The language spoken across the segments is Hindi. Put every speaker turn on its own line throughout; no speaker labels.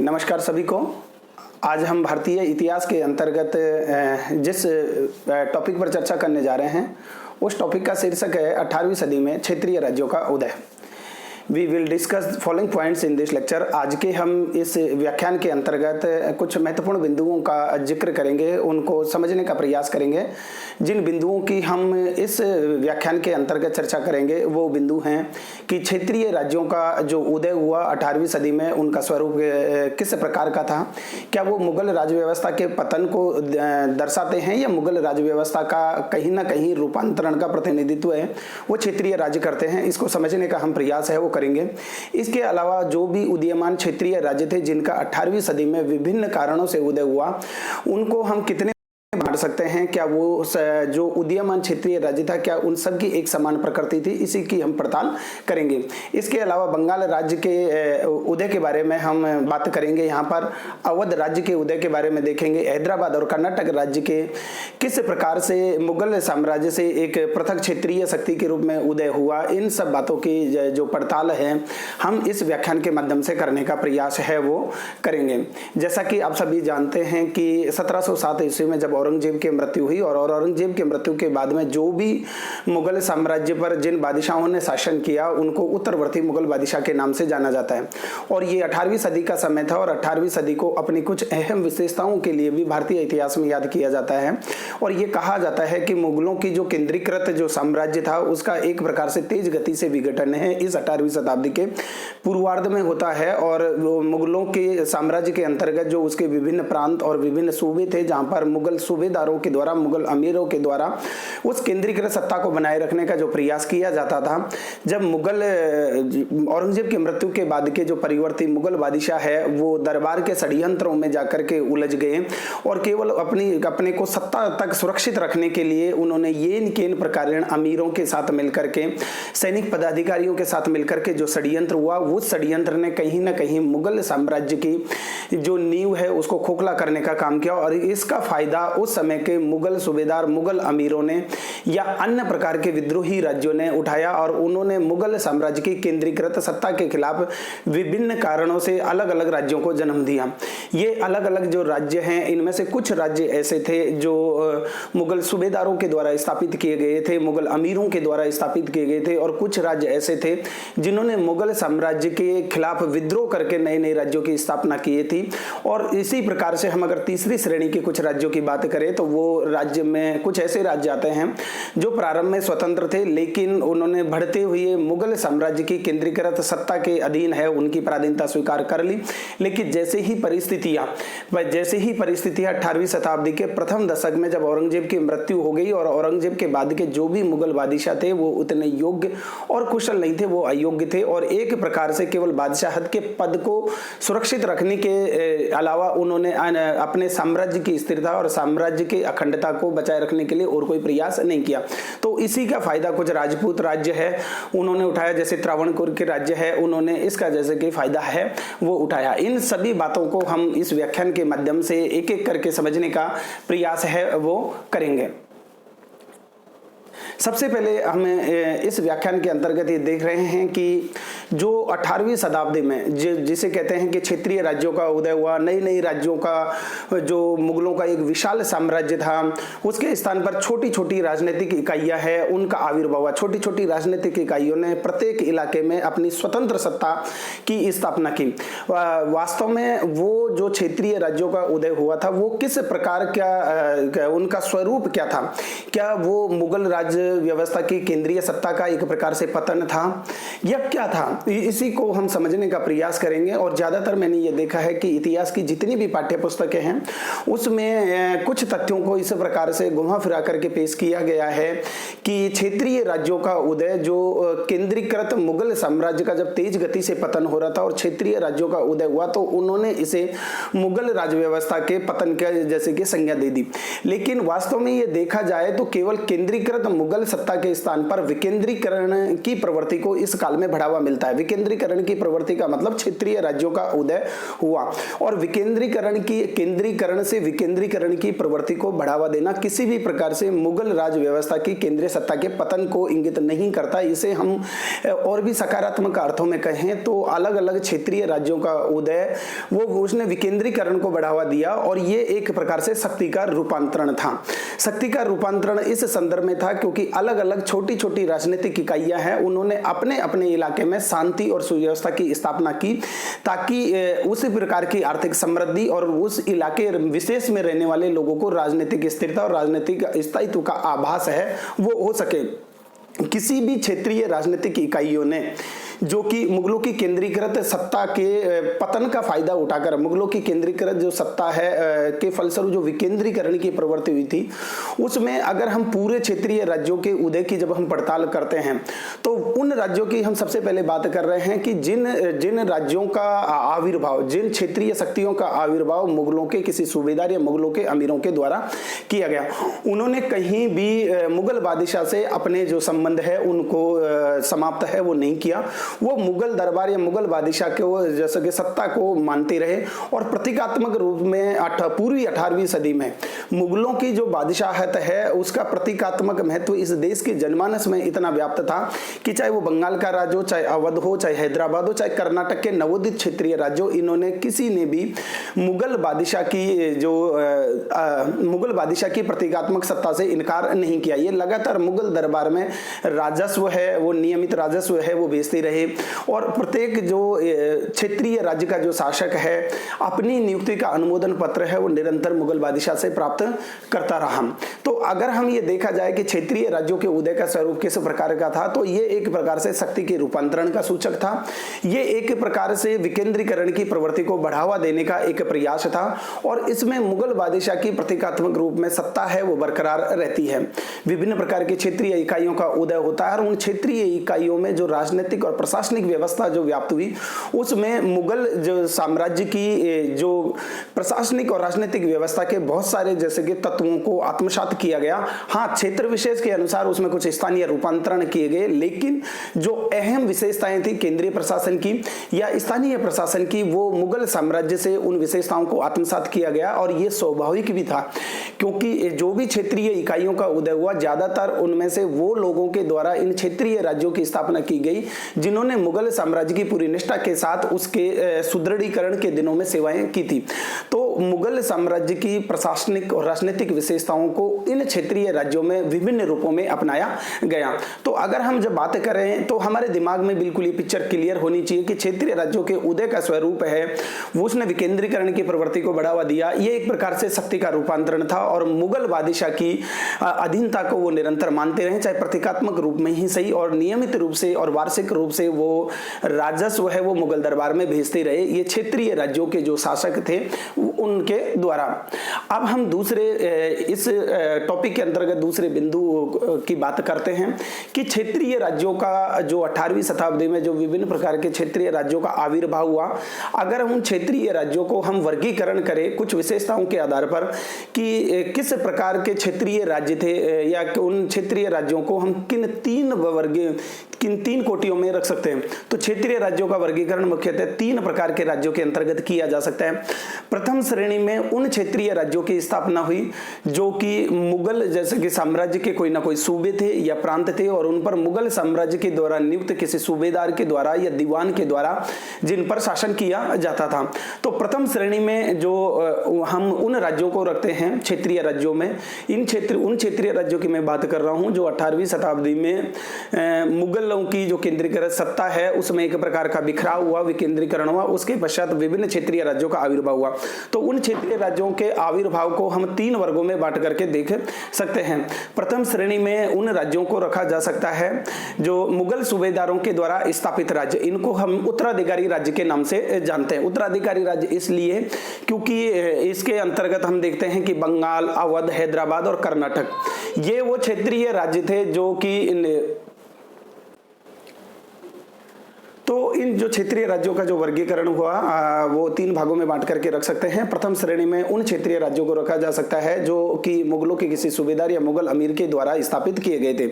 नमस्कार सभी को। आज हम भारतीय इतिहास के अंतर्गत जिस टॉपिक पर चर्चा करने जा रहे हैं उस टॉपिक का शीर्षक है 18वीं सदी में क्षेत्रीय राज्यों का उदय। We will discuss following points in this lecture. आज के हम इस व्याख्यान के अंतर्गत कुछ महत्वपूर्ण बिंदुओं का जिक्र करेंगे, उनको समझने का प्रयास करेंगे। जिन बिंदुओं की हम इस व्याख्यान के अंतर्गत चर्चा करेंगे वो बिंदु हैं कि क्षेत्रीय राज्यों का जो उदय हुआ 18वीं सदी में उनका स्वरूप किस प्रकार का था, क्या वो मुगल राज व्यवस्था के पतन को दर्शाते हैं या मुगल राज व्यवस्था का कहीं ना कहीं रूपांतरण का प्रतिनिधित्व है, वो क्षेत्रीय राज्य करते हैं। इसको समझने का हम प्रयास है वो करेंगे। इसके अलावा जो भी उदीयमान क्षेत्रीय राज्य थे जिनका 18वीं सदी में विभिन्न कारणों से उदय हुआ, उनको हम कितने बांट सकते हैं, क्या वो जो उदीयमान क्षेत्रीय राज्य था क्या उन सब की एक समान प्रकृति थी, इसी की हम पड़ताल करेंगे। इसके अलावा बंगाल राज्य के उदय के बारे में हम बात करेंगे। यहाँ पर अवध राज्य के उदय के बारे में देखेंगे। हैदराबाद और कर्नाटक राज्य के किस प्रकार से मुगल साम्राज्य से एक पृथक क्षेत्रीय शक्ति के रूप में उदय हुआ, इन सब बातों की जो पड़ताल है हम इस व्याख्यान के माध्यम से करने का प्रयास है वो करेंगे। जैसा कि आप सभी जानते हैं कि 1707 ईस्वी में जब औरंगजेब की मृत्यु हुई और औरंगजेब की मृत्यु के बाद में जो भी मुगल साम्राज्य पर जिन बादशाहों ने शासन किया उनको उत्तरवर्ती मुगल बादशाह के नाम से जाना जाता है। और ये 18वीं सदी का समय था और 18वीं सदी को अपनी कुछ अहम विशेषताओं के लिए भी भारतीय इतिहास में याद किया जाता है। और ये कहा जाता है कि मुगलों की जो केंद्रीकृत जो साम्राज्य था उसका एक प्रकार से तेज गति से विघटन है इस 18वीं शताब्दी के पूर्वार्ध में होता है। और मुगलों के साम्राज्य के अंतर्गत जो उसके विभिन्न प्रांत और विभिन्न सूबे थे जहां पर मुगल सूबेदारों के द्वारा, मुगल अमीरों के द्वारा उस केंद्रीकृत सत्ता को बनाए रखने का जो प्रयास किया जाता था। जब मुगल औरंगजेब की मृत्यु के बाद के जो परिवर्ती मुगल बादशाह है वो दरबार के षड्यंत्रों में जाकर के उलझ गए और केवल अपने को सत्ता तक सुरक्षित रखने के लिए उन्होंने येन केन प्रकार अमीरों के साथ मिलकर के, सैनिक पदाधिकारियों के साथ मिलकर के जो षड्यंत्र हुआ, वो षड्यंत्र ने कहीं ना कहीं मुगल साम्राज्य की जो नींव है उसको खोखला करने का काम किया। और इसका फायदा उस समय के मुगल सूबेदार, मुगल अमीरों ने या अन्य प्रकार के विद्रोही राज्यों ने उठाया और उन्होंने मुगल साम्राज्य की केंद्रीकृत सत्ता के खिलाफ विभिन्न कारणों से अलग अलग राज्यों को जन्म दिया। ये अलग अलग जो राज्य हैं इनमें से कुछ राज्य ऐसे थे जो मुगल सूबेदारों के द्वारा स्थापित किए गए थे, मुगल अमीरों के द्वारा स्थापित किए गए थे, और कुछ राज्य ऐसे थे जिन्होंने मुगल साम्राज्य के खिलाफ विद्रोह करके नए नए राज्यों की स्थापना की थी। और इसी प्रकार से हम अगर तीसरी श्रेणी के कुछ राज्यों की बात करें तो वो राज्य में कुछ ऐसे राज्य आते हैं जो प्रारंभ में स्वतंत्र थे लेकिन उन्होंने बढ़ते हुए मुगल साम्राज्य की केंद्रीकृत सत्ता के अधीन है उनकी पराधीनता स्वीकार कर ली। लेकिन जैसे ही परिस्थितियां 18वीं शताब्दी के प्रथम दशक में जब औरंगजेब की मृत्यु हो गई और औरंगजेब के बाद के जो भी मुगल बादशाह थे वो उतने योग्य और कुशल नहीं थे, वो अयोग्य थे और एक प्रकार से केवल बादशाहत के पद को सुरक्षित रखने के अलावा उन्होंने अपने साम्राज्य की स्थिरता और साम्राज्य की अखंडता को बचाए रखने के लिए और कोई प्रयास नहीं किया। तो इसी का फायदा कुछ राजपूत राज्य है उन्होंने उठाया, जैसे त्रावणकोर के राज्य है उन्होंने इसका जैसे कि फायदा है वो उठाया। इन सभी बातों को हम इस व्याख्यान के माध्यम से एक एक करके समझने का प्रयास है वो करेंगे। सबसे पहले हम इस व्याख्यान के अंतर्गत ये देख रहे हैं कि जो 18वीं शताब्दी में जिसे कहते हैं कि क्षेत्रीय राज्यों का उदय हुआ, नई नई राज्यों का जो मुगलों का एक विशाल साम्राज्य था उसके स्थान पर छोटी छोटी राजनीतिक इकाइयां हैं उनका आविर्भाव हुआ। छोटी छोटी राजनीतिक इकाइयों ने प्रत्येक इलाके में अपनी स्वतंत्र सत्ता की स्थापना की। वास्तव में वो जो क्षेत्रीय राज्यों का उदय हुआ था वो किस प्रकार का उनका स्वरूप क्या था, क्या वो मुगल राज्य व्यवस्था की केंद्रीय सत्ता का एक प्रकार से पतन था या क्या था, इसी को हम समझने का प्रयास करेंगे। और ज्यादातर मैंने ये देखा है कि इतिहास की जितनी भी पाठ्य पुस्तकें हैं उसमें कुछ तथ्यों को इस प्रकार से घुमा फिरा करके पेश किया गया है कि क्षेत्रीय राज्यों का उदय, जो केंद्रीकृत मुगल साम्राज्य का जब तेज गति से पतन हो रहा था और क्षेत्रीय राज्यों का उदय हुआ तो उन्होंने इसे मुगल राज व्यवस्था के पतन के जैसे कि संज्ञा दे दी। लेकिन वास्तव में ये देखा जाए तो केवल केंद्रीकृत मुगल सत्ता के स्थान पर विकेंद्रीकरण की प्रवृत्ति को इस काल में बढ़ावा मिलता है। विकेंद्रीकरण की प्रवृत्ति का मतलब क्षेत्रीय राज्यों का उदय हुआ, और केंद्रीकरण से विकेंद्रीकरण की प्रवृत्ति को बढ़ावा देना किसी भी प्रकार से मुगल राज व्यवस्था की केंद्रीय सत्ता के पतन को इंगित नहीं करता। इसे हम और भी सकारात्मक अर्थों में कहें तो अलग अलग क्षेत्रीय राज्यों का उदय उसने विकेंद्रीकरण को बढ़ावा दिया, और ये एक प्रकार से शक्ति का रूपांतरण था। शक्ति का रूपांतरण इस संदर्भ में था क्योंकि अलग अलग छोटी छोटी राजनीतिक इकाइयां हैं, उन्होंने अपने अपने इलाके में शांति और सुव्यवस्था की स्थापना की ताकि उसी प्रकार की आर्थिक समृद्धि और उस इलाके विशेष में रहने वाले लोगों को राजनीतिक स्थिरता और राजनीतिक स्थायित्व का आभास है वो हो सके। किसी भी क्षेत्रीय राजनीतिक इकाइयों ने जो कि मुगलों की केंद्रीकृत सत्ता के पतन का फायदा उठाकर मुगलों की केंद्रीकृत जो सत्ता है के फलस्वरूप जो विकेंद्रीकरण की प्रवृत्ति हुई थी, उसमें अगर हम पूरे क्षेत्रीय राज्यों के उदय की जब हम पड़ताल करते हैं तो उन राज्यों की हम सबसे पहले बात कर रहे हैं कि जिन राज्यों का आविर्भाव, जिन क्षेत्रीय शक्तियों का आविर्भाव मुगलों के किसी सूबेदार या मुगलों के अमीरों के द्वारा किया गया, उन्होंने कहीं भी मुगल बादशाह से अपने जो संबंध है उनको समाप्त है वो नहीं किया। वो मुगल दरबार या मुगल बादशाह के जैसे कि सत्ता को मानते रहे, और प्रतीकात्मक रूप में पूर्वी 18वीं सदी में मुगलों की जो बादशाहत है उसका प्रतीकात्मक महत्व इस देश के जनमानस में इतना व्याप्त था कि चाहे वो बंगाल का राज्य हो, चाहे अवध हो, चाहे हैदराबाद हो, चाहे कर्नाटक के नवोदित क्षेत्रीय राज्य हो, इन्होंने किसी ने भी मुगल बादशाह की प्रतीकात्मक सत्ता से इनकार नहीं किया। ये लगातार मुगल दरबार में राजस्व है वो नियमित राजस्व है वो भेजते रहे, और प्रत्येक जो क्षेत्रीय राज्य का जो शासक है अपनी नियुक्ति का अनुमोदन पत्र है वो निरंतर मुगल बादशाह से प्राप्त करता रहा। तो अगर हम ये देखा जाए कि क्षेत्रीय राज्यों के उदय का स्वरूप किस प्रकार का था, तो ये एक प्रकार से शक्ति के रूपांतरण का सूचक था। ये एक प्रकार से विकेंद्रीकरण की प्रवृत्ति को बढ़ावा देने का एक प्रयास था, और इसमें मुगल बादशाह की प्रतीकात्मक रूप में सत्ता है वो बरकरार रहती है। विभिन्न प्रकार की क्षेत्रीय इकाइयों का उदय होता है, और उन क्षेत्रीय इकाइयों में जो राजनीतिक और प्रशासनिक व्यवस्था जो व्याप्त हुई उसमें मुगल जो साम्राज्य की जो प्रशासनिक और राजनीतिक व्यवस्था के बहुत सारे जैसे कि तत्वों को आत्मसात किया गया। हाँ, क्षेत्र विशेष के अनुसार उसमें कुछ स्थानीय रूपांतरण किए गए, लेकिन जो अहम विशेषताएं थी केंद्रीय प्रशासन की या स्थानीय प्रशासन की वो मुगल साम्राज्य से उन विशेषताओं को आत्मसात किया गया। और ये स्वाभाविक भी था क्योंकि जो भी क्षेत्रीय इकाइयों का उदय हुआ ज्यादातर उनमें से वो लोगों के द्वारा इन क्षेत्रीय राज्यों की स्थापना की गई जिन्होंने मुगल साम्राज्य की पूरी निष्ठा के साथ उसके सुदृढ़ीकरण के दिनों में सेवाएं की थी। तो मुगल साम्राज्य की प्रशासनिक और राजनीतिक विशेषताओं को इन क्षेत्रीय राज्यों में विभिन्न रूपों में अपनाया गया। तो अगर हम जब बातें कर रहे हैं तो हमारे दिमाग में बिल्कुल ये पिक्चर क्लियर होनी चाहिए कि क्षेत्रीय राज्यों के उदय का स्वरूप है वो उसने विकेंद्रीकरण की प्रवृत्ति को बढ़ावा दिया। ये एक प्रकार से शक्ति का रूपांतरण था, और मुगल बादशाह की अधीनता को वो निरंतर मानते रहे, चाहे प्रतीकात्मक रूप में ही सही, और नियमित रूप से और वार्षिक रूप से वो राजस्व है वो मुगल दरबार में भेजते रहे, ये क्षेत्रीय राज्यों के जो शासक थे उनके द्वारा। अब हम दूसरे इस टॉपिक के अंतर्गत दूसरे बिंदु की बात करते हैं कि क्षेत्रीय राज्यों का जो 18वीं शताब्दी में जो विभिन्न प्रकार के क्षेत्रीय राज्यों का आविर्भाव हुआ, अगर उन क्षेत्रीय राज्यों को हम वर्गीकरण करें कुछ विशेषताओं के आधार पर कि किस प्रकार के क्षेत्रीय राज्य थे या उन क्षेत्रीय राज्यों को हम किन तीन कोटियों में रख सकते हैं, तो क्षेत्रीय राज्यों का वर्गीकरण मुख्यतः 3 प्रकार के राज्यों के अंतर्गत किया जा सकता है। प्रथम श्रेणी में उन क्षेत्रीय राज्यों की स्थापना हुई जो कि मुगल जैसे कि साम्राज्य के कोई ना कोई सूबे थे या प्रांत थे, और उन पर मुगल साम्राज्य के द्वारा नियुक्त किसी सूबेदार के द्वारा या दीवान के द्वारा जिन पर शासन किया जाता था। तो प्रथम श्रेणी में जो हम उन राज्यों को रखते हैं क्षेत्रीय राज्यों में, उन क्षेत्रीय राज्यों की मैं बात कर रहा हूं जो 18वीं शताब्दी में मुगलों की जो केंद्रीकृत सत्ता है उसमें एक प्रकार का बिखराव हुआ, विकेंद्रीकरण हुआ, उसके पश्चात विभिन्न क्षेत्रीय राज्यों का आविर्भाव हुआ। तो उन क्षेत्रीय राज्यों के आविर्भाव को हम 3 वर्गों में बांट करके देख सकते हैं। प्रथम श्रेणी में उन राज्यों को रखा जा सकता है जो मुगल सूबेदारों के द्वारा स्थापित राज्य, इनको हम उत्तराधिकारी राज्य के नाम से जानते हैं। उत्तराधिकारी राज्य इसलिए क्योंकि इसके अंतर्गत हम देखते हैं कि बंगाल, अवध, हैदराबाद और कर्नाटक ये वो क्षेत्रीय राज्य थे जो कि तो तो इन जो क्षेत्रीय राज्यों का जो वर्गीकरण हुआ वो 3 भागों में बांट करके रख सकते हैं। प्रथम श्रेणी में उन क्षेत्रीय राज्यों को रखा जा सकता है जो कि मुगलों के किसी सूबेदार या मुगल अमीर के द्वारा स्थापित किए गए थे,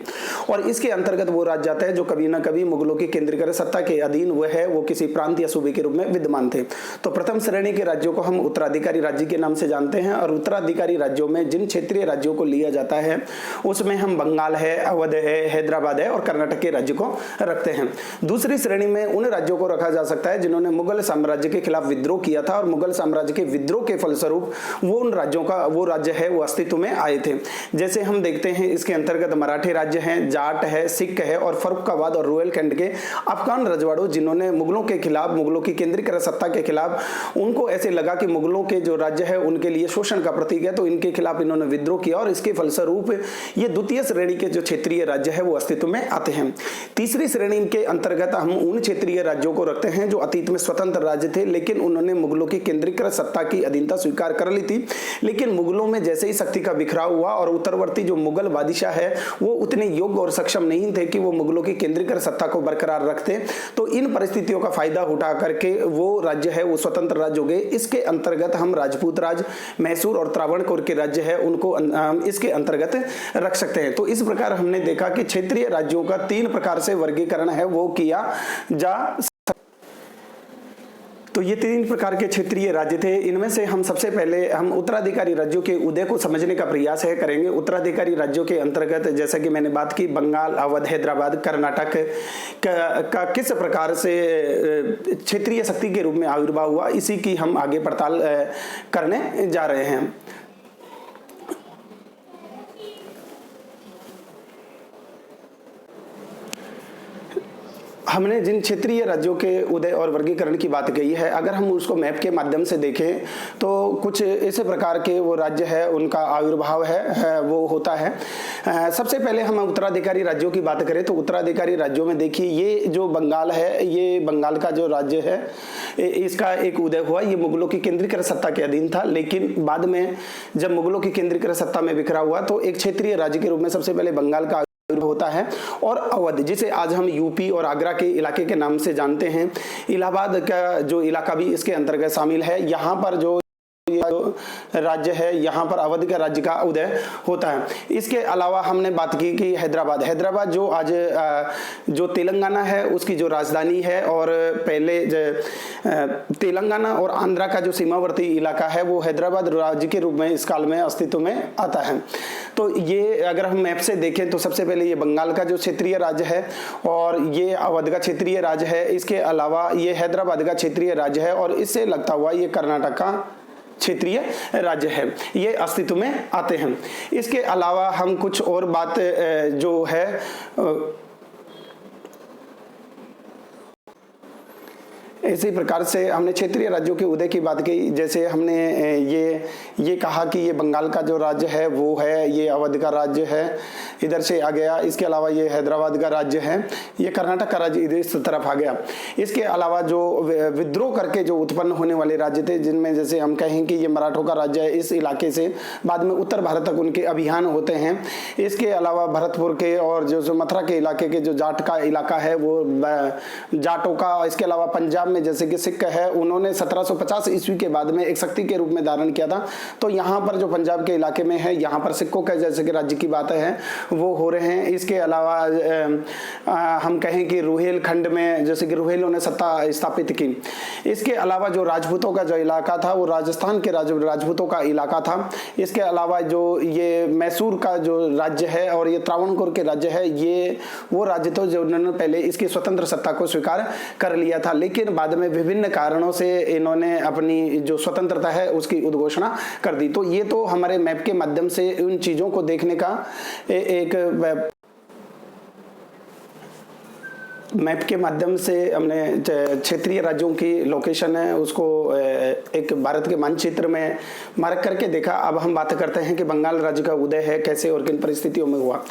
और इसके अंतर्गत वो राज्य आते हैं जो कभी ना कभी मुगलों की केंद्रीकृत सत्ता के अधीन हुए है, वो किसी प्रांत या सूबे के रूप में विद्यमान थे। तो प्रथम श्रेणी के राज्यों को हम उत्तराधिकारी राज्य के नाम से जानते हैं, और उत्तराधिकारी राज्यों में जिन क्षेत्रीय राज्यों को लिया जाता है उसमें हम बंगाल है, अवध है, हैदराबाद है और कर्नाटक के राज्य को रखते हैं। दूसरी श्रेणी में उन राज्यों को रखा जा सकता है जिन्होंने मुगल साम्राज्य के खिलाफ विद्रोह किया था, और मुगल साम्राज्य के विद्रोह के फलस्वरूप वो उन राज्यों का वो राज्य है वो अस्तित्व में आए थे। जैसे हम देखते हैं इसके अंतर्गत मराठे राज्य हैं, जाट है, सिख है और फर्रुखाबाद और रोहिलखंड के अफगान रजवाड़ों, जिन्होंने मुगलों के खिलाफ, मुगलों की केंद्रीकृत सत्ता के खिलाफ, उनको ऐसे लगा कि मुगलों के जो राज्य है उनके लिए शोषण का प्रतीक है, तो इनके खिलाफ इन्होंने विद्रोह किया और इसके फलस्वरूप ये द्वितीय श्रेणी के जो क्षेत्रीय राज्य है वो अस्तित्व में आते हैं। तीसरी श्रेणी के अंतर्गत हम उन क्षेत्रीय राज्यों को रखते हैं जो अतीत में स्वतंत्र राज्य थे, लेकिन उन्होंने मुगलों की केंद्रीकृत सत्ता की अधीनता स्वीकार कर ली थी, लेकिन मुगलों में जैसे ही शक्ति का बिखराव हुआ और उत्तरवर्ती जो मुगल बादशाह है वो उतने योग्य और सक्षम नहीं थे कि वो मुगलों की केंद्रीकृत सत्ता को बरकरार रखते, तो इन परिस्थितियों का फायदा उठा करके वो राज्य है वो स्वतंत्र राज्य हो गए। इसके अंतर्गत हम राजपूत राज, मैसूर और त्रावणकोर के राज्य है उनको इसके अंतर्गत रख सकते हैं। तो इस प्रकार हमने देखा कि क्षेत्रीय राज्यों का 3 प्रकार से वर्गीकरण है वो किया जा। तो ये 3 प्रकार के क्षेत्रीय राज्य थे। इनमें से हम सबसे पहले हम उत्तराधिकारी राज्यों के उदय को समझने का प्रयास करेंगे। उत्तराधिकारी राज्यों के अंतर्गत जैसा कि मैंने बात की, बंगाल, अवध, हैदराबाद, कर्नाटक का किस प्रकार से क्षेत्रीय शक्ति के रूप में आविर्भाव हुआ, इसी की हम आगे पड़ताल करने जा रहे हैं। हमने जिन क्षेत्रीय राज्यों के उदय और वर्गीकरण की बात कही है, अगर हम उसको मैप के माध्यम से देखें तो कुछ ऐसे प्रकार के वो राज्य है उनका आविर्भाव है वो होता है। सबसे पहले हम उत्तराधिकारी राज्यों की बात करें तो उत्तराधिकारी राज्यों में देखिए ये जो बंगाल है, ये बंगाल का जो राज्य है इसका एक उदय हुआ। ये मुगलों की केंद्रीकृत सत्ता के अधीन था, लेकिन बाद में जब मुगलों की केंद्रीकृत सत्ता में बिखरा हुआ तो एक क्षेत्रीय राज्य के रूप में सबसे पहले बंगाल का होता है। और अवध, जिसे आज हम यूपी और आगरा के इलाके के नाम से जानते हैं, इलाहाबाद का जो इलाका भी इसके अंतर्गत शामिल है। यहाँ पर जो राज्य है, यहाँ पर अवध का राज्य का उदय होता है। इसके अलावा हमने बात की कि हैदराबाद जो आज जो तेलंगाना है उसकी जो राजधानी है, और पहले तेलंगाना और आंध्रा का जो सीमावर्ती इलाका है वो हैदराबाद राज्य के रूप में इस काल में अस्तित्व में आता है। तो ये अगर हम मैप से देखें तो सबसे पहले ये बंगाल का जो क्षेत्रीय राज्य है और ये अवध का क्षेत्रीय राज्य है। इसके अलावा ये हैदराबाद का क्षेत्रीय राज्य है, और इससे लगता हुआ ये कर्नाटक का क्षेत्रीय राज्य है, ये अस्तित्व में आते हैं। इसके अलावा हम कुछ और बात जो है इसी प्रकार से हमने क्षेत्रीय राज्यों के उदय की बात की। जैसे हमने ये कहा कि ये बंगाल का जो राज्य है वो है, ये अवध का राज्य है, इधर से आ गया। इसके अलावा ये हैदराबाद का राज्य है, ये कर्नाटक का राज्य इधर इस तरफ आ गया। इसके अलावा जो विद्रोह करके जो उत्पन्न होने वाले राज्य थे, जिनमें जैसे हम कहें कि ये मराठों का राज्य है, इस इलाके से बाद में उत्तर भारत तक उनके अभियान होते हैं। इसके अलावा भरतपुर के और जो मथुरा के इलाके के जो जाट का इलाका है वो जाटों का। इसके अलावा पंजाब में जैसे कि सिख है, उन्होंने 1750 ईस्वी के बाद में एक शक्ति के रूप में धारण किया था। तो यहाँ पर जो पंजाब के इलाके में है, यहाँ पर सिखों के जैसे कि राज्य की बात है वो हो रहे हैं। इसके अलावा हम कहें कि रुहेलखंड में जैसे कि रुहेलों ने सत्ता स्थापित की। इसके अलावा जो राजपूतों का जो इलाका था वो राजस्थान के राजपूतों का इलाका था। इसके अलावा जो ये मैसूर का जो राज्य है और ये त्रावणकोर के राज्य है, ये वो राज्य तो जो उन्होंने पहले इसकी स्वतंत्र सत्ता को स्वीकार कर लिया था, लेकिन बाद में विभिन्न कारणों से इन्होंने अपनी जो स्वतंत्रता है उसकी उद्घोषणा कर दी। तो ये तो हमारे मैप के माध्यम से उन चीजों को देखने का एक मैप के माध्यम से हमने क्षेत्रीय राज्यों की लोकेशन है उसको एक भारत के मानचित्र में मार्क करके देखा। अब हम बात करते हैं कि बंगाल राज्य का उदय है कैसे और किन परिस्थितियों में हुआ।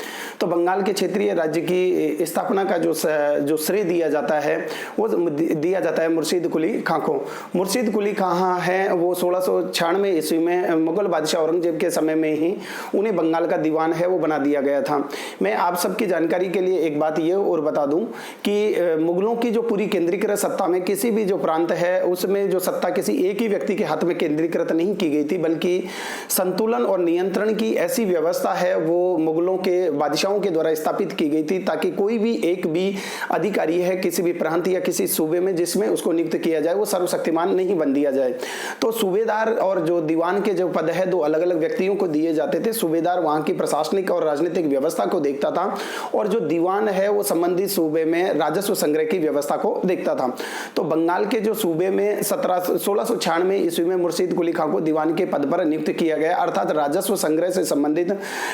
तो बंगाल के क्षेत्रीय राज्य की स्थापना का जो श्रेय दिया जाता है वो दिया जाता है मुर्शीद कुली खां को। मुर्शीद कुली खां है वो 1696 ईस्वी में मुगल बादशाह औरंगजेब के समय में ही उन्हें बंगाल का दीवान है वो बना दिया गया था। मैं आप सबकी जानकारी के लिए एक बात ये और बता दूं कि मुगलों की जो पूरी केंद्रीकृत सत्ता में किसी भी जो प्रांत है उसमें जो सत्ता किसी एक ही व्यक्ति के हाथ में केंद्रीकृत नहीं की गई थी, बल्कि संतुलन और नियंत्रण की ऐसी व्यवस्था है वो मुगलों के बादशाहों के द्वारा स्थापित की गई थी, ताकि कोई भी एक भी अधिकारी है किसी भी प्रांत या किसी सूबे में जिसमें उसको नियुक्त किया जाए वो सर्वशक्तिमान नहीं बन दिया जाए। तो सूबेदार और जो दीवान के जो पद है दो अलग अलग व्यक्तियों को दिए जाते थे। सूबेदार वहां की प्रशासनिक और राजनीतिक व्यवस्था को देखता था और जो दीवान है वो संबंधित सूबे में राजस्व संग्रह की व्यवस्था को देखता था। तो बंगाल के जो सूबे में 1696 ईस्वी में मुर्शीद कुली खां को दीवान के पद पर नियुक्त किया गया, अर्थात राजस्व संग्रह से संबंधित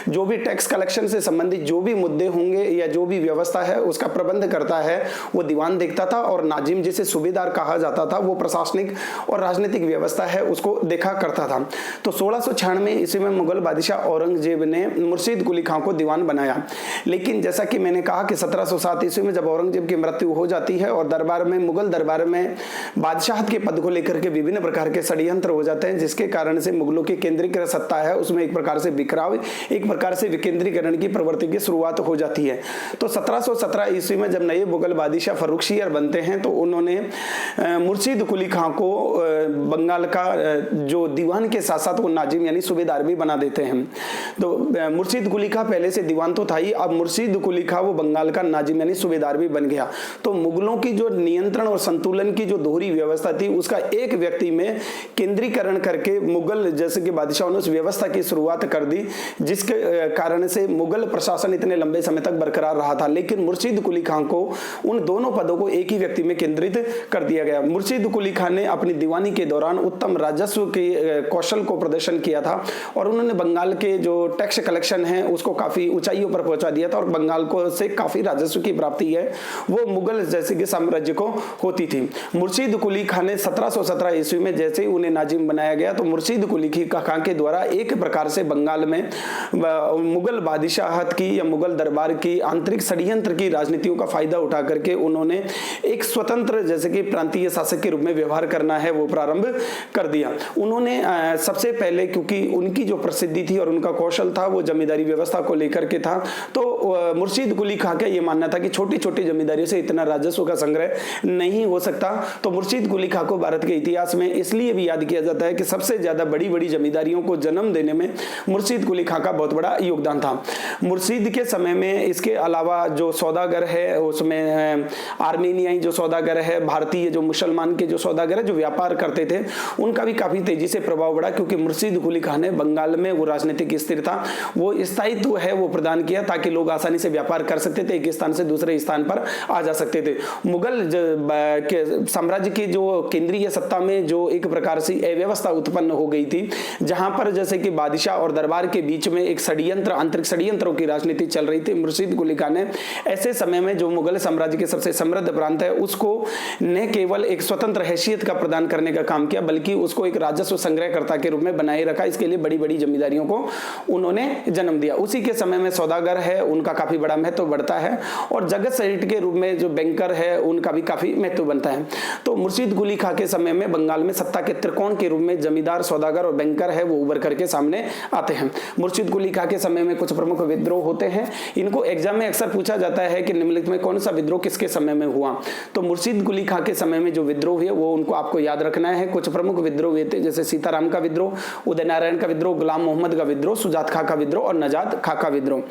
जो भी टैक्स कलेक्शन से संबंधित जो भी मुद्दे होंगे या जो भी व्यवस्था है उसका प्रबंध करता है वो दीवान देखता था, और नाजिम जिसे सूबेदार कहा जाता था वो प्रशासनिक और राजनीतिक व्यवस्था है उसको देखा करता था। तो 1696 ईस्वी में मुगल बादशाह औरंगजेब ने मुर्शीद कुली खां को दीवान बनाया, लेकिन जैसा कि मैंने कहा कि 1707 ईस्वी में जब औरंगजेब की मृत्यु हो जाती है और दरबार में मुगल दरबार में बादशाहत के पद को लेकर के विभिन्न प्रकार के षड्यंत्र हो जाते हैं, जिसके कारण से मुगलों की केंद्रीकृत सत्ता है उसमें एक प्रकार से बिखराव, एक प्रकार से विकेंद्रीकरण की प्रवृत्ति की शुरुआत हो जाती है। तो 1717 ईस्वी में जब नए मुगल बादशाह फर्रुखशियर बनते हैं तो उन्होंने मुर्शीद कुली खां को बंगाल का जो दीवान के साथ साथ वो नाजिम यानी सूबेदार भी बना देते हैं। तो मुर्शीद कुली खां पहले से दीवान तो था ही, अब मुर्शीद कुली खां वो बंगाल का नाजिम यानी सूबेदार भी बन गया। तो मुगलों की जो नियंत्रण और संतुलन की जो दोहरी व्यवस्था थी उसका एक व्यक्ति में केंद्रीकरण करके मुगल जैसे कि बादशाहों ने उस व्यवस्था की शुरुआत कर दी, जिसके कारण से मुगल प्रशासन इतने लंबे समय तक बरकरार रहा था। लेकिन मुर्शीद कुली खां को उन दोनों पदों को एक ही व्यक्ति में केंद्रित कर दिया गया। मुर्शीद कुली खां ने अपनी दीवानी के दौरान उत्तम राजस्व के कौशल को प्रदर्शन किया था और उन्होंने बंगाल के जो टैक्स कलेक्शन है उसको काफी ऊंचाइयों पर पहुंचा दिया था और बंगाल को से काफी राजस्व की प्राप्ति है वो मुगल जैसे कि साम्राज्य को होती थी। मुर्शीद कुली खां ने 1717 ईस्वी में जैसे ही उन्हें नाजिम बनाया गया तो मुर्शीद कुली खां के द्वारा एक प्रकार से बंगाल में मुगल बादशाहत की या मुगल दरबार की आंतरिक षड्यंत्र की राजनीतियों का फायदा उठा करके उन्होंने एक स्वतंत्र जैसे कि प्रांतीय शासक के रूप में व्यवहार करना है वो प्रारंभ कर दिया। उन्होंने सबसे पहले क्योंकि उनकी जो प्रसिद्धि थी और उनका कौशल था वो जमींदारी व्यवस्था को लेकर के था, तो मुर्शीद कुली खां का ये मानना था कि छोटी छोटी जमींदारियों से इतना राजस्व का संग्रह नहीं हो सकता। तो मुर्शीद कुली खां को भारत के इतिहास में इसलिए भी याद किया जाता है कि सबसे ज्यादा बड़ी बड़ी जमींदारियों को जन्म देने में मुर्शीद कुली खां का बहुत बड़ा योगदान था। मुर्शीद के समय में इसके अलावा जो सौदागर है उसमें आर्मेनियाई जो सौदागर है, भारतीय जो मुसलमान के जो सौदागर है जो व्यापार करते थे उनका भी काफी तेजी से प्रभाव बढ़ा, क्योंकि मुर्शीद कुली खां ने बंगाल में वो राजनीतिक स्थिरता वो स्थायित्व है वो प्रदान किया ताकि लोग आसानी से व्यापार कर सकते थे, एक स्थान से दूसरे स्थान पर आ जा सकते थे। मुगल के साम्राज्य की जो केंद्रीय सत्ता में जो एक प्रकार से अव्यवस्था उत्पन्न हो गई थी, जहां पर जैसे कि बादशाह और दरबार के बीच में एक षड्यंत्र आंतरिक षड्यंत्रों की राजनीति चल रही थी। मुर्शीद कुली खां ने ऐसे समय में जो मुगल साम्राज्य के सबसे समृद्ध प्रांत है उसको न केवल एक स्वतंत्र हैसियत का प्रदान करने का काम किया बल्कि उसको एक राजस्व संग्रहकर्ता के रूप में बनाए रखा। इसके लिए बड़ी बड़ी जमींदारियों को उन्होंने जन्म दिया। उसी के समय में सौदागर है उनका काफी बड़ा महत्व बढ़ता है और जगत सेठ के रूप में जो बैंकर है उनका भी काफी महत्व बनता है। तो मुर्शीद कुली खां के समय में बंगाल में सत्ता के त्रिकोण के रूप में जमींदार, सौदागर और बैंकर है वो उभर करके सामने आते हैं। मुर्शीद कुली खां के समय में कुछ प्रमुख विद्रोह होते हैं, इनको एग्जाम में अक्सर पूछा जाता है कि निम्नलिखित में कौन सा विद्रोह किसके समय में हुआ। तो मुर्शीद कुली खां के समय में जो विद्रोह हुए वो उनको आपको याद रखना है। कुछ प्रमुख विद्रोह हुए थे जैसे सीताराम का विद्रोह, उदय नारायण का विद्रोह, गुलाम मोहम्मद का विद्रोह, सुजात खां का विद्रोह और नजाद खां का विद्रोह।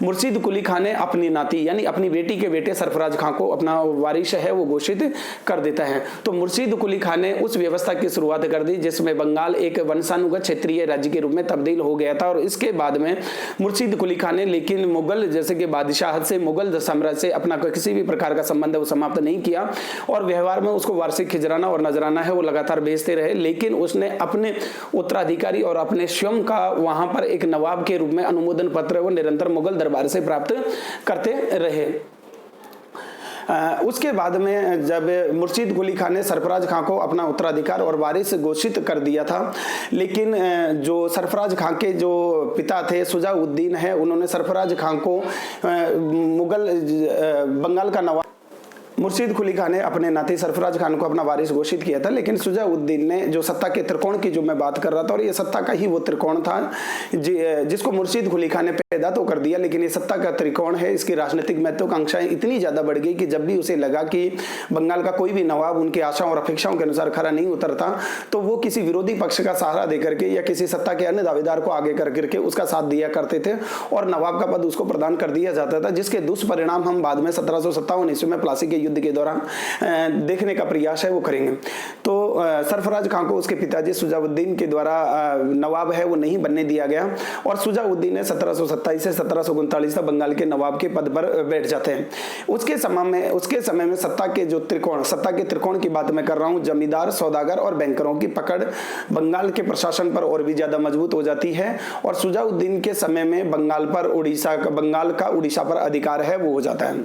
मुर्शीद कुली खां ने अपनी नाती यानी अपनी बेटी के बेटे सरफराज खां को अपना वारिश है वो घोषित कर देता है। तो मुर्शीद कुली खां ने उस व्यवस्था की शुरुआत कर दी जिसमें बंगाल एक वंशानुगत क्षेत्रीय राज्य के रूप में तब्दील हो गया था। और इसके बाद में मुर्शीद कुली खां ने लेकिन मुगल जैसे कि बादशाहत से, मुगल साम्राज्य से अपना किसी भी प्रकार का संबंध वो समाप्त नहीं किया और व्यवहार में उसको वार्षिक खिजराना और नजराना है वो लगातार भेजते रहे। लेकिन उसने अपने उत्तराधिकारी और अपने स्वयं का वहां पर एक नवाब के रूप में अनुमोदन पत्र वो निरंतर मुगल दरबार से प्राप्त करते रहे। उसके बाद में जब मुर्शीद कुली खां ने सरफराज खां को अपना उत्तराधिकार और वारिस घोषित कर दिया था, लेकिन जो सरफराज खां के जो पिता थे सुजाउद्दीन है उन्होंने सरफराज खां को मुगल बंगाल का नवाब मुर्शीद कुली खान ने अपने नाती सरफराज खान को अपना वारिस घोषित किया था, लेकिन शुजाउद्दीन ने जो सत्ता के त्रिकोण की जो मैं बात कर रहा था, और ये सत्ता का ही वो त्रिकोण था जिसको मुर्शीद कुली खान ने पैदा तो कर दिया, लेकिन ये सत्ता का त्रिकोण है, इसकी राजनीतिक महत्वाकांक्षाएं इतनी ज्यादा बढ़ गई कि जब भी उसे लगा कि बंगाल का कोई भी नवाब उनकी आशाओं और अपेक्षाओं के अनुसार खरा नहीं उतरता, तो वो किसी विरोधी पक्ष का सहारा देकर के या किसी सत्ता के अन्य दावेदार को आगे कर करके उसका साथ दिया करते थे और नवाब का पद उसको प्रदान कर दिया जाता था, जिसके दुष्परिणाम हम बाद में 1757 ईस्वी में प्लासी के युद्ध के दौरान देखने का प्रयास है वो करेंगे। तो सरफराज खान को उसके पिताजी शुजाउद्दीन के द्वारा नवाब है वो नहीं बनने दिया गया और शुजाउद्दीन ने 1727 से 1739 तक बंगाल के नवाब के पद पर बैठ जाते हैं। उसके समय में सत्ता के त्रिकोण की बात मैं कर रहा हूं, जमींदार, सौदागर और बैंकरों की पकड़ बंगाल के प्रशासन पर और भी ज्यादा मजबूत हो जाती है और शुजाउद्दीन के समय में बंगाल का उड़ीसा पर अधिकार है वो हो जाता है।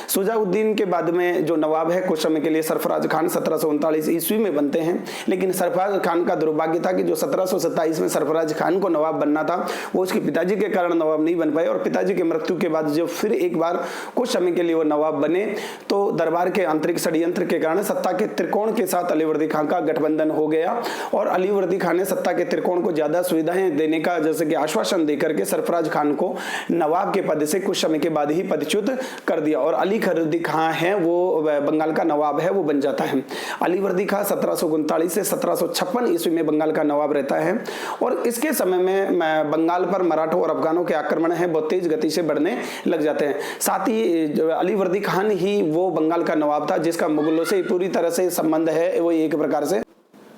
शुजाउद्दीन के बाद में जो नवाब है कुछ समय के लिए सरफराज खान 1739 ईस्वी में बनते हैं, लेकिन सरफराज खान का दुर्भाग्य था कि जो 1727 में सरफराज खान को नवाब बनना था वो उसके पिताजी के कारण नवाब नहीं बन पाए और पिताजी की मृत्यु के बाद जब फिर एक बार कुछ समय के लिए वो नवाब बने तो दरबार के आंतरिक षड्यंत्र के कारण सत्ता के त्रिकोण के साथ अलीवर्दी खान का गठबंधन हो गया और अलीवर्दी खान ने सत्ता के त्रिकोण को ज्यादा सुविधाएं देने का जैसे कि आश्वासन देकर के सरफराज खान को नवाब के पद से कुछ समय के बाद ही पदच्युत कर दिया और अलीवर्दी खान है वो बंगाल का नवाब है वो बन जाता है। अलीवर्दी खान 1739 से 1756 ईस्वी में बंगाल का नवाब रहता है और इसके समय में बंगाल पर मराठों और अफगानों के आक्रमण है बहुत तेज गति से बढ़ने लग जाते हैं। साथ ही अलीवर्दी खान ही वो बंगाल का नवाब था जिसका मुगलों से पूरी तरह से संबंध है वो एक प्रकार से।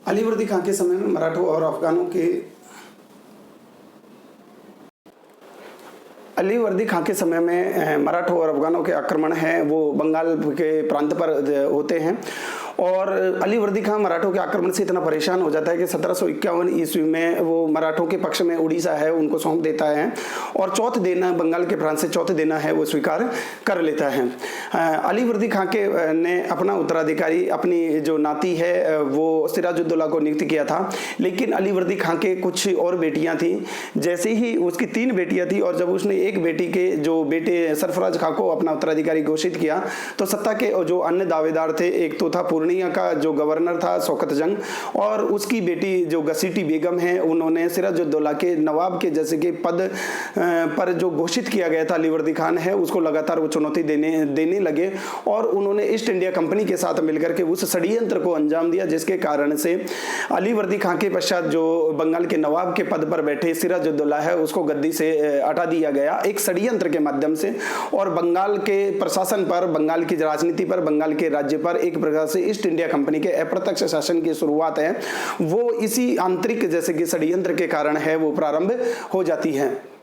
अलीवर्दी खान के समय में मराठों और अफगानों के आक्रमण है वो बंगाल के प्रांत पर होते हैं और अलीवर्दी खान मराठों के आक्रमण से इतना परेशान हो जाता है कि 1751 ईस्वी में वो मराठों के पक्ष में उड़ीसा है उनको सौंप देता है और चौथ देना बंगाल के प्रांत से चौथ देना है वो स्वीकार कर लेता है। अलीवर्दी खान के ने अपना उत्तराधिकारी अपनी जो नाती है वो सिराजुद्दौला को नियुक्त किया था, लेकिन अलीवर्दी खान के कुछ और बेटियां थी, जैसे ही उसकी 3 बेटियां थी और जब उसने एक बेटी के जो बेटे सरफराज खान को अपना उत्तराधिकारी घोषित किया तो सत्ता के जो अन्य दावेदार थे एक तो था पूर्णिया का जो गवर्नर था शौकत जंग और उसकी बेटी जो घसीटी बेगम है उन्होंने सिराजुद्दौला के नवाब के जैसे कि पद पर जो घोषित किया गया था अलीवर्दी खान है उसको लगातार वो चुनौती देने लगे और उन्होंने ईस्ट इंडिया कंपनी के साथ मिलकर के उस षड्यंत्र को अंजाम दिया जिसके कारण से अलीवर्दी खान के पश्चात जो बंगाल के नवाब के पद पर बैठे सिराजुद्दौला है उसको गद्दी से हटा दिया गया एक षड्यंत्र के माध्यम से और बंगाल के प्रशासन पर, बंगाल की राजनीति पर, बंगाल के राज्य पर एक प्रकार से ईस्ट इंडिया कंपनी के अप्रत्यक्ष शासन की शुरुआत है वो इसी आंतरिक जैसे कि षड्यंत्र के कारण है वो प्रारंभ हो जाती है।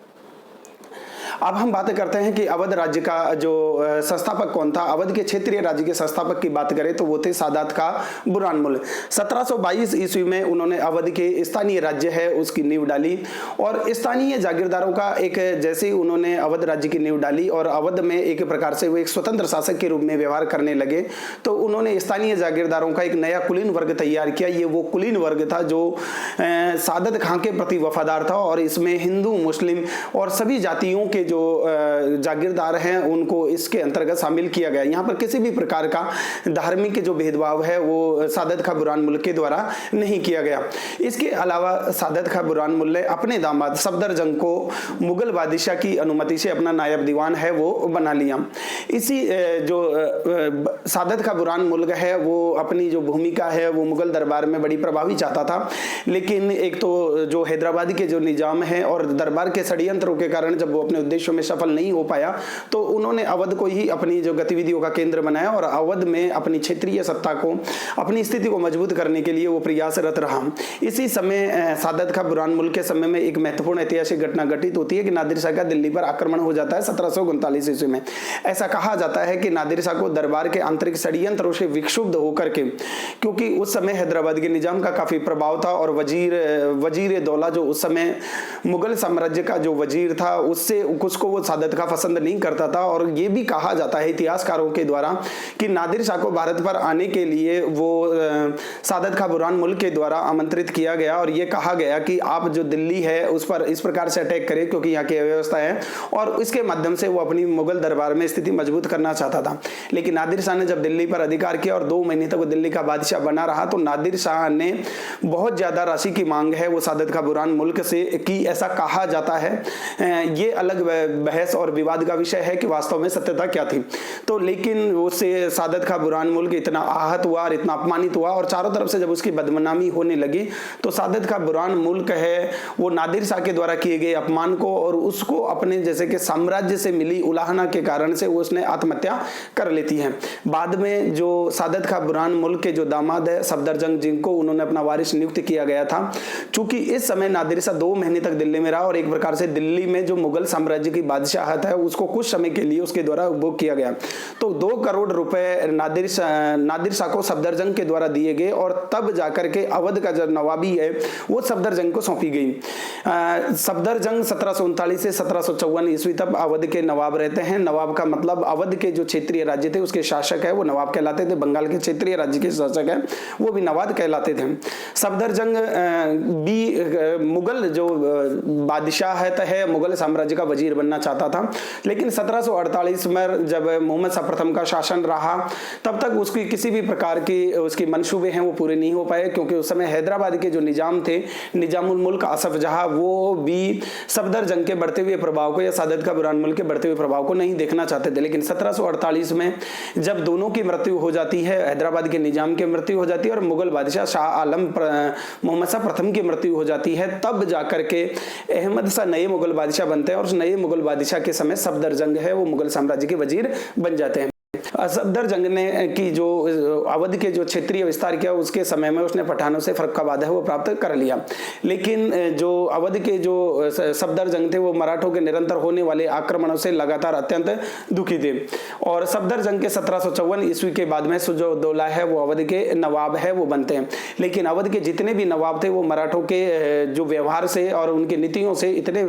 अब हम बातें करते हैं कि अवध राज्य का जो संस्थापक कौन था। अवध के क्षेत्रीय राज्य के संस्थापक की बात करें तो वो थे सादात खां बुरहानमुल। 1722 ईस्वी में उन्होंने अवध के स्थानीय राज्य है उसकी नींव डाली और स्थानीय जागीरदारों का एक जैसे ही उन्होंने अवध राज्य की नींव डाली और अवध में एक प्रकार से वो एक स्वतंत्र शासक के रूप में व्यवहार करने लगे तो उन्होंने स्थानीय जागीरदारों का एक नया कुलीन वर्ग तैयार किया। ये वो कुलीन वर्ग था जो सादत खां के प्रति वफादार था और इसमें हिंदू, मुस्लिम और सभी जातियों के जो जागीरदार हैं उनको इसके अंतर्गत शामिल किया गया। यहाँ पर किसी भी प्रकार का धार्मिक जो भेदभाव है वो सादत खां बुरहानमुल के द्वारा नहीं किया गया। इसके अलावा सादत खां बुरहानमुल ने अपने दामाद सफदर जंग को मुगल बादशाह की अनुमति से अपना नायब दीवान है वो बना लिया। इसी जो सादत खां बुरहानमुल है वो अपनी जो भूमिका है वो मुगल दरबार में बड़ी प्रभावी चाहता था, लेकिन एक तो जो हैदराबाद के जो निजाम है और दरबार के षड्यंत्रों के कारण जब वो अपने उद्देश्यों में सफल नहीं हो पाया तो उन्होंने अवध को ही अपनी जो गतिविधियों का केंद्र बनाया और अवध में अपनी क्षेत्रीय सत्ता को, अपनी स्थिति को मजबूत करने के लिए वो प्रयासरत रहा। इसी समय सादत खां बुरहानमुल के समय में एक महत्वपूर्ण ऐतिहासिक घटना घटित होती है कि नादिर शाह का दिल्ली पर आक्रमण हो जाता है 1739 ईस्वी में। ऐसा कहा जाता है कि नादिर शाह को दरबार के आंतरिक षड्यंत्रों से विक्षुब्ध होकर के, क्योंकि उस समय हैदराबाद के निजाम का काफी प्रभाव था और वजीर दौला जो उस समय मुगल साम्राज्य का जो वजीर था उससे कुछ को वो सादत खां पसंद नहीं करता था। और ये भी कहा जाता है इतिहासकारों के द्वारा कि नादिर शाह को भारत पर आने के लिए वो सादत खां बुरहान मुल्क के द्वारा आमंत्रित किया गया और ये कहा गया कि आप जो दिल्ली है उस पर इस प्रकार से अटैक करें क्योंकि यहाँ की व्यवस्था है, और इसके माध्यम से वो अपनी मुगल दरबार में स्थिति मजबूत करना चाहता था। लेकिन नादिर शाह ने जब दिल्ली पर अधिकार किया और 2 महीने तक वो दिल्ली का बादशाह बना रहा, तो नादिर शाह ने बहुत ज्यादा राशि की मांग है वो सादत खां बुरहान मुल्क से की, ऐसा कहा जाता है। ये अलग बहस और विवाद का विषय है कि वास्तव में सत्यता क्या थी। तो लेकिन उससे सादत खां बुरहान मुल्क इतना आहत हुआ और इतना अपमानित हुआ, और चारों तरफ से जब उसकी बदनामी होने लगी तो सादत खां बुरहान मुल्क है वो नादिर शाह के द्वारा किए गए अपमान को और उसको अपने जैसे कि साम्राज्य से मिली उलाहना के कारण से उसने आत्महत्या कर लेती है। बाद में जो सादत खां बुरहान मुल्क के जो दामाद है सफदरजंग, जिनको उन्होंने अपना वारिस नियुक्त किया गया था, चूंकि इस समय नादिर शाह 2 महीने तक दिल्ली में रहा और एक प्रकार से दिल्ली में जो मुगल साम्राज्य की बादशाहत है उसको कुछ समय के लिए उसके द्वारा उपभोग किया गया, तो 2 करोड़ रुपए नादिर शाह को सफदरजंग के द्वारा दिए गए और तब जाकर के अवध का जो नवाबी है वो सफदरजंग को सौंपी गई। सफदरजंग 1739 से 1754 ईस्वी तक अवध के नवाब रहते हैं। नवाब का मतलब अवध के जो क्षेत्रीय राज्य थे उसके शासक है वो नवाब कहलाते थे, बंगाल के क्षेत्रीय राज्य के शासक है वो भी नवाब कहलाते थे। सफदरजंग भी मुगल जो बादशाह है मुगल साम्राज्य का वजीर बनना चाहता था, लेकिन 1748 में जब मोहम्मद शाह प्रथम का शासन रहा तब तक उसकी किसी भी प्रकार की उसकी मंसूबे हैं वो पूरे नहीं हो पाए, क्योंकि उस समय हैदराबाद के जो निजाम थे निजामुल मुल्क आसफ जहां वो भी सफदरजंग के बढ़ते हुए प्रभाव को या सादत खां बुरहान मुल्क के बढ़ते हुए प्रभाव को नहीं देखना चाहते थे। लेकिन 1748 में जब दोनों की मृत्यु हो जाती है, हैदराबाद के निजाम की मृत्यु हो जाती है और मुगल बादशाह शाह आलम मोहम्मद शाह प्रथम की मृत्यु हो जाती है, तब जाकर के अहमद शाह नए मुगल बादशाह बनते हैं और उस नए मुगल बादशाह के समय सफदरजंग है वो मुगल साम्राज्य के वजीर बन जाते हैं। सफदरजंग ने की जो अवध के जो क्षेत्रीय विस्तार किया उसके समय में उसने पठानों से फर्रुखाबाद है वो प्राप्त कर लिया, लेकिन जो अवध के जो सफदरजंग थे वो मराठों के निरंतर होने वाले आक्रमणों से लगातार अत्यंत दुखी थे और सफदरजंग के 1754 ईस्वी के बाद में सुजा-उद-दौला है वो अवध के नवाब है वो बनते हैं। लेकिन अवध के जितने भी नवाब थे वो मराठों के जो व्यवहार से और उनकी नीतियों से इतने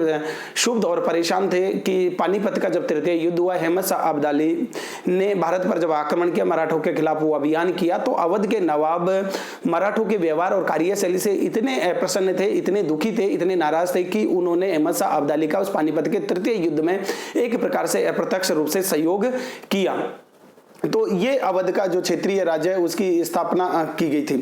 क्षुब्ध और परेशान थे कि पानीपत का जब तृतीय युद्ध हुआ, अहमद शाह अब्दाली ने भारत पर जब आक्रमण किया, मराठों के खिलाफ वो अभियान किया, तो अवध के नवाब मराठों के व्यवहार और कार्यशैली से इतने अप्रसन्न थे, इतने दुखी थे, इतने नाराज थे कि उन्होंने अहमद शाह अब्दाली का उस पानीपत के तृतीय युद्ध में एक प्रकार से अप्रत्यक्ष रूप से सहयोग किया। तो ये अवध का जो क्षेत्रीय राज्य है उसकी स्थापना की गई थी।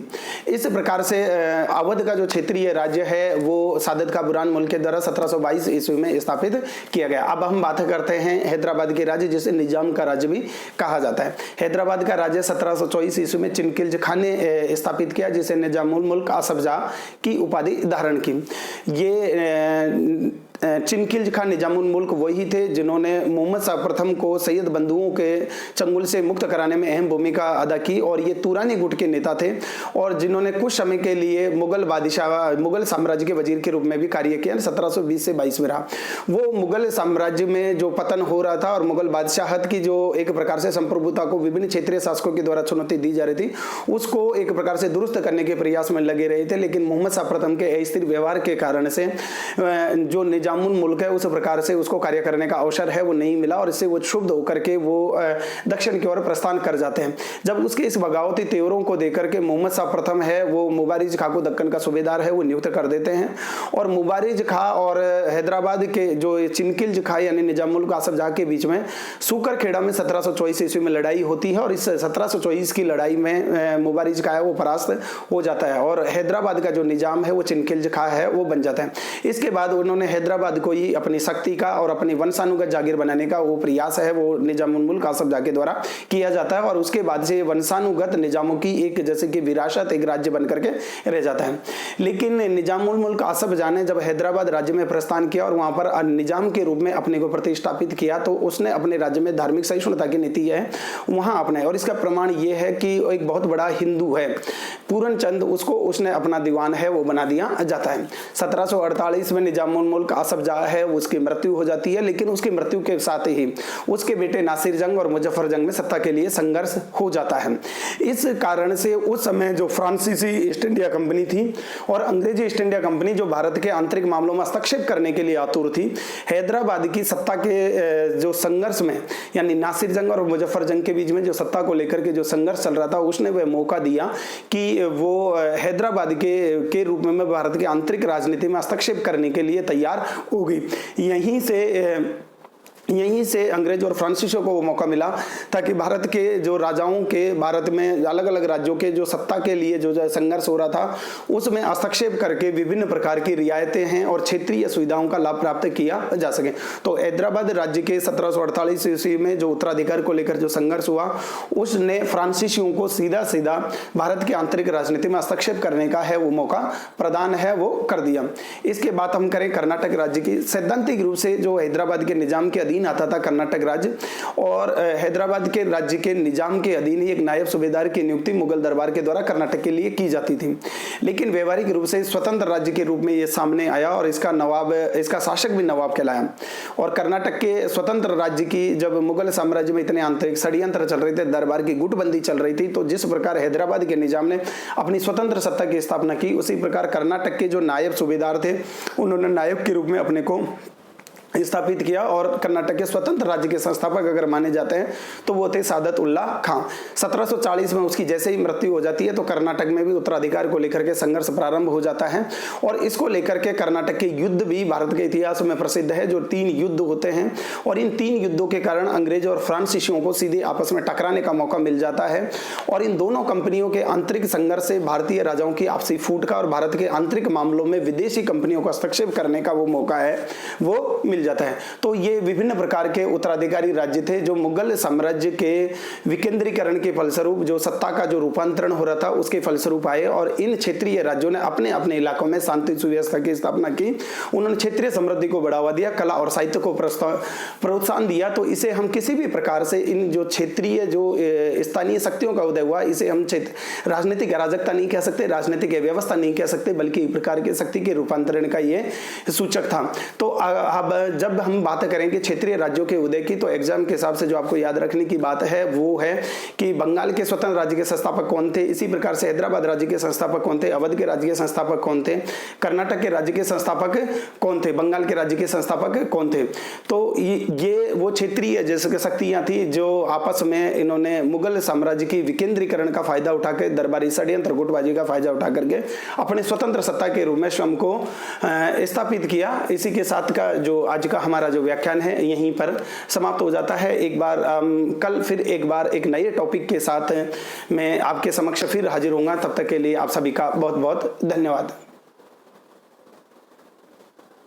इस प्रकार से अवध का जो क्षेत्रीय राज्य है वो सादत खां बुरहान मुल्क के द्वारा 1722 ईस्वी में स्थापित किया गया। अब हम बात करते हैं हैदराबाद के राज्य जिसे निजाम का राज्य भी कहा जाता है। हैदराबाद का राज्य 1724 ईस्वी में चिनकिल्ज खान ने स्थापित किया जिसे निजामुल मुल्क आसफ जहां की उपाधि धारण की। ये चिनकिल्ज खान निजामुल मुल्क वही थे जिन्होंने मोहम्मद शाह प्रथम को सैयद बंधुओं के चंगुल से मुक्त कराने में अहम भूमिका अदा की और ये तुरानी गुट के नेता थे और जिन्होंने कुछ समय के लिए मुगल साम्राज्य के वजीर के रूप में भी कार्य किया। 1720 से 22 में रहा। वो मुगल साम्राज्य में जो पतन हो रहा था और मुगल बादशाहत की जो एक प्रकार से संप्रभुता को विभिन्न क्षेत्रीय शासकों के द्वारा चुनौती दी जा रही थी उसको एक प्रकार से दुरुस्त करने के प्रयास में लगे रहे थे। लेकिन मोहम्मद शाह प्रथम के अस्थिर व्यवहार के कारण से जो निजामुल मुल्क है उस प्रकार से उसको कार्य करने का अवसर है वो नहीं मिला और इससे वो क्षुब्ध होकर के वो दक्षिण की ओर प्रस्थान कर जाते हैं। जब उसके इस बगावती तेवरों को देकर के मोहम्मद शाह प्रथम है वो मुबारिज खां को दक्कन का सूबेदार है वो नियुक्त कर देते हैं और मुबारिज खां और हैदराबाद के जो चिनकिल्ज खां यानी निजामुल आसफ जहां के बीच में सूकर खेड़ा में 1724 ईस्वी में लड़ाई होती है और इस 1724 की लड़ाई में मुबारिज खां है वो परास्त हो जाता है और हैदराबाद का जो निजाम है वो चिनकिल्ज खां है वो बन जाता है। इसके बाद उन्होंने हैदराबाद को ही अपनी शक्ति का और अपनी वंशानुगत जागीर बनाने का वो प्रयास है वो निजामुल मुल्क आसफ जहां के द्वारा किया जाता है और उसके बाद से वंशानुगत निजामों की एक जैसे कि विरासत एक राज्य बनकर के रह जाता है। लेकिन निजामुल मुल्क आसफ जहां ने जब हैदराबाद राज्य में प्रस्थान किया और वहां पर निजाम के रूप में अपने को प्रतिष्ठापित किया तो उसने अपने राज्य में धार्मिक सहिष्णुता की नीति है वहां अपनाई और इसका प्रमाण ये है कि एक बहुत बड़ा हिंदू है पूरन चंद उसको उसने अपना दीवान है वो बना दिया जाता है। 1748 में निजामुल मुल्क असफ जाह है उसकी मृत्यु हो जाती है, लेकिन उसकी मृत्यु के साथ ही उसके बेटे नासिर जंग और मुजफ्फर जंग में सत्ता के लिए संघर्ष हो जाता है। इस कारण से उस समय जो फ्रांसीसी ईस्ट इंडिया कंपनी थी और अंग्रेजी ईस्ट इंडिया कंपनी जो भारत के आंतरिक मामलों में हस्तक्षेप करने के लिए आतुर थी, हैदराबाद की सत्ता के जो संघर्ष में यानी नासिर जंग और मुजफ्फर जंग के बीच में जो सत्ता को लेकर के जो संघर्ष चल रहा था, उसने वह मौका दिया कि वो हैदराबाद के रूप में भारत के आंतरिक राजनीति में हस्तक्षेप करने के लिए तैयार हो गई। यहीं से अंग्रेज और फ्रांसीसियों को वो मौका मिला ताकि भारत के जो राजाओं के भारत में अलग अलग राज्यों के जो सत्ता के लिए जो संघर्ष हो रहा था उसमें हस्तक्षेप करके विभिन्न प्रकार की रियायतें हैं और क्षेत्रीय सुविधाओं का लाभ प्राप्त किया जा सके। तो हैदराबाद राज्य के 1748 ईस्वी में जो उत्तराधिकार को लेकर जो संघर्ष हुआ, उसने फ्रांसीसियों को सीधा सीधा भारत की आंतरिक राजनीति में हस्तक्षेप करने का है वो मौका प्रदान है वो कर दिया। इसके बाद हम करें कर्नाटक राज्य की। सैद्धांतिक रूप से जो हैदराबाद के निजाम के अधीन आता था कर्नाटक राज्य, और हैदराबाद के राज्य के निजाम के अधीन ही एक नायब सूबेदार की नियुक्ति मुगल दरबार के द्वारा कर्नाटक के लिए की जाती थी। लेकिन व्यवहारिक रूप से स्वतंत्र राज्य के रूप में यह सामने आया और इसका शासक भी नवाब कहलाया। और कर्नाटक के स्वतंत्र राज्य की जब मुगल साम्राज्य में इतने आंतरिक षड्यंत्र चल रहे थे, दरबार की गुटबंदी चल रही थी, तो जिस प्रकार हैदराबाद के निजाम ने अपनी स्वतंत्र सत्ता की स्थापना की, उसी प्रकार कर्नाटक के जो नायब सूबेदार थे उन्होंने नायब के रूप में अपने को स्थापित किया। और कर्नाटक के स्वतंत्र राज्य के संस्थापक अगर माने जाते हैं तो वो थे सादत उल्ला खां। 1740 में उसकी जैसे ही मृत्यु हो जाती है तो कर्नाटक में भी उत्तराधिकार को लेकर के संघर्ष प्रारंभ हो जाता है। और इसको लेकर के कर्नाटक के युद्ध भी भारत के इतिहास में प्रसिद्ध है, जो 3 युद्ध होते हैं। और इन 3 युद्धों के कारण अंग्रेज और फ्रांसीसियों को सीधे आपस में टकराने का मौका मिल जाता है। और इन दोनों कंपनियों के आंतरिक संघर्ष से भारतीय राजाओं की आपसी फूट का और भारत के आंतरिक मामलों में विदेशी कंपनियों को हस्तक्षेप करने का वो मौका है वो मिल जाता है। तो ये विभिन्न प्रकार के उत्तराधिकारी राज्य थे जो मुगल साम्राज्य के विकेंद्रीकरण के फलस्वरूप जो सत्ता का जो रूपांतरण हो रहा था उसके फलस्वरूप आए। और इन क्षेत्रीय राज्यों ने अपने अपने इलाकों में शांति सुव्यवस्था की स्थापना की। उन्होंने क्षेत्रीय समृद्धि को बढ़ावा दिया, कला और साहित्य को प्रोत्साहन दिया। तो इसे हम किसी भी प्रकार से इन जो क्षेत्रीय जो स्थानीय शक्तियों का उदय हुआ, इसे हम राजनीतिक अराजकता नहीं कह सकते, राजनीतिक व्यवस्था नहीं कह सकते, बल्कि एक प्रकार की शक्ति के रूपांतरण का ये सूचक था। तो अब जब हम बात करेंगे क्षेत्रीय राज्यों के उदय की, तो एग्जाम के हिसाब से जो आपको याद रखने की बात है वो है कि बंगाल के स्वतंत्र राज्य के संस्थापक कौन थे, इसी प्रकार से हैदराबाद राज्य के संस्थापक कौन थे, अवध के राज्य के संस्थापक कौन थे, कर्नाटक के राज्य के संस्थापक कौन थे, बंगाल के राज्य के संस्थापक कौन थे। तो ये वो क्षेत्रीय जैसे शक्तियां थी जो आपस में इन्होंने मुगल साम्राज्य की विकेंद्रीकरण का फायदा उठाकर, दरबारी षड्यंत्र गुटबाजी का फायदा उठा करके अपने स्वतंत्र सत्ता के रूप में स्वयं को स्थापित किया। इसी के साथ का जो आज का हमारा जो व्याख्यान है यहीं पर समाप्त हो जाता है। एक बार कल फिर एक बार एक नए टॉपिक के साथ मैं आपके समक्ष फिर हाजिर होऊंगा। तब तक के लिए आप सभी का बहुत बहुत धन्यवाद।